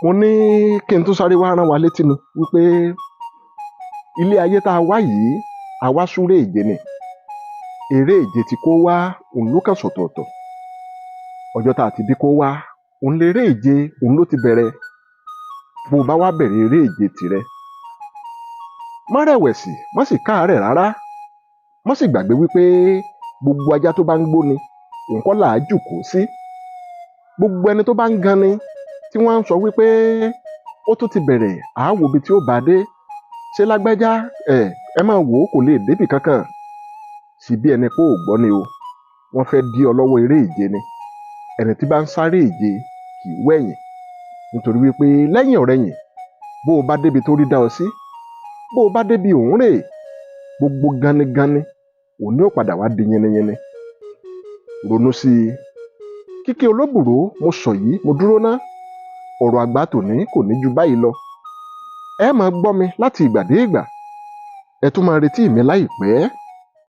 mo ní kí n tún sáré wá rán wa létí ni wípé ilé ayé tá a wá yìí a wá súré ìje ni eré ìje tí kó wá òun ló kàn sọ̀tọ̀ọ̀tọ̀ ọjọ́ tá a ti bí kó wá òun lè eré ìje òun ló ti bẹ̀rẹ̀ bó o bá wá bẹ̀rẹ̀ eré ìje tirẹ̀ má rẹ̀wẹ̀sì má sì káàárẹ̀ rárá má sì gbàgbé wípé gbogbo ajá tó bá ń gbóni òun kọ́ là á jùkú sí gbogbo ẹni tó bá ń gan ni tí wọ́n ń sọ wípé ó tún ti bẹ̀rẹ̀ àáwò ibi tí ó bá dé ṣé lágbájá ẹ máa wò ó kò lè débì kankan sì bí ẹni pé ò gbọ́ ni o wọ́n fẹ́ dí ọ lọ́wọ́ eré ìje ni ẹni tí bá ń sáré ìje kì í wẹ̀yìn nítorí wípé lẹ́yìn ọ̀rẹ̀yìn bó o bá débi tó rí dá ọ sí bó o bá débi òun rè gbogbo ganigani òní ò padà wá di yiniyini ronú sí i Kíkẹ́ Olóbùrò mo sọ yìí mo dúró ná ọ̀rọ̀ àgbà tòní kò ní ju báyìí lọ ẹ máa gbọ́ mi láti ìgbà dé ìgbà ẹ tún máa retí mi láìpẹ́.